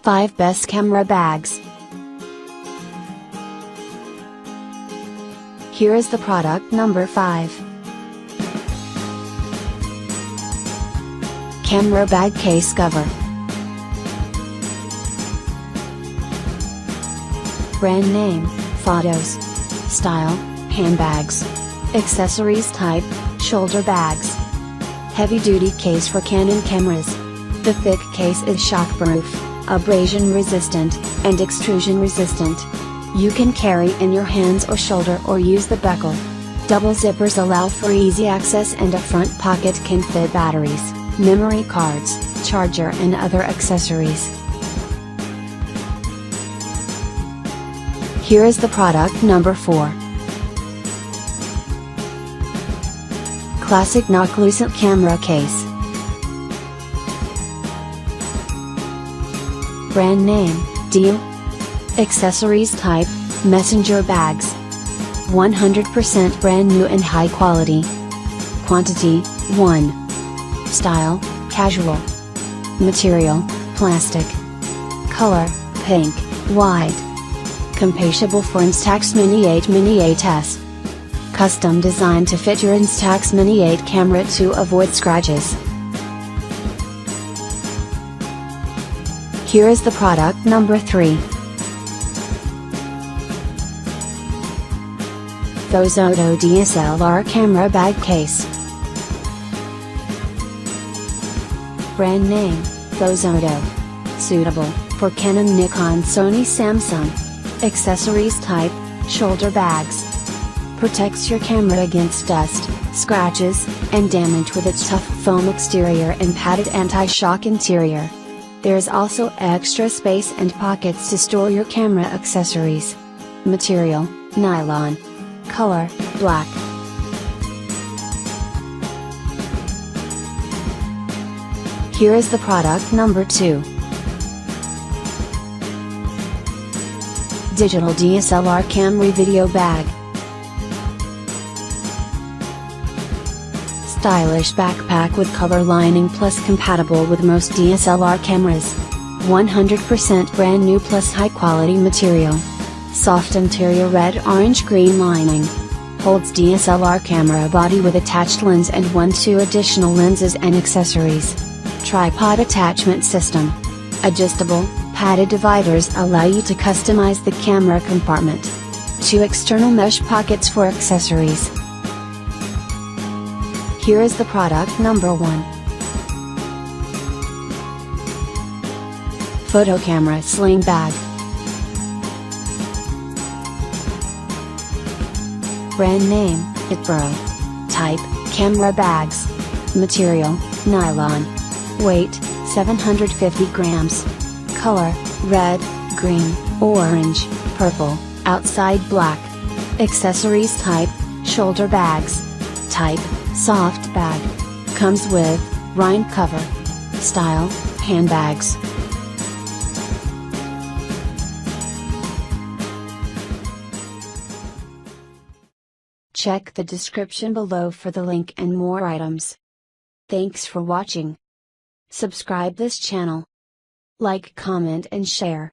5 Best Camera Bags. Here is the product number 5. Camera Bag Case Cover. Brand name, Photos. Style, handbags. Accessories type, shoulder bags. Heavy duty case for Canon cameras. The thick case is shockproof, abrasion resistant, and extrusion resistant. You can carry in your hands or shoulder or use the buckle. Double zippers allow for easy access and a front pocket can fit batteries, memory cards, charger and other accessories. Here is the product number 4. Classic Noctilucent Camera Case. Brand name, Deal. Accessories type, messenger bags. 100% brand new and high quality. Quantity, 1. Style, casual. Material, plastic. Color, pink, white. Compatible for Instax Mini 8 Mini 8S. Custom designed to fit your Instax Mini 8 camera to avoid scratches. Here is the product number 3. Fosoto DSLR Camera Bag Case. Brand name, Fosoto. Suitable for Canon, Nikon, Sony, Samsung. Accessories type, shoulder bags. Protects your camera against dust, scratches, and damage with its tough foam exterior and padded anti-shock interior. There is also extra space and pockets to store your camera accessories. Material, nylon. Color, black. Here is the product number 2. Digital DSLR Camera Video Bag. Stylish backpack with cover lining plus compatible with most DSLR cameras. 100% brand new plus high quality material. Soft interior, red, orange, green lining. Holds DSLR camera body with attached lens and 2 additional lenses and accessories. Tripod attachment system. Adjustable, padded dividers allow you to customize the camera compartment. 2 external mesh pockets for accessories. Here is the product number 1. Photo Camera Sling Bag. Brand name, Itbro. Type, camera bags. Material, nylon. Weight, 750 grams. Color, red, green, orange, purple, outside black. Accessories type, shoulder bags. Type, soft bag. Comes with, rind cover. Style, handbags. Check the description below for the link and more items. Thanks for watching. Subscribe this channel. Like, comment and share.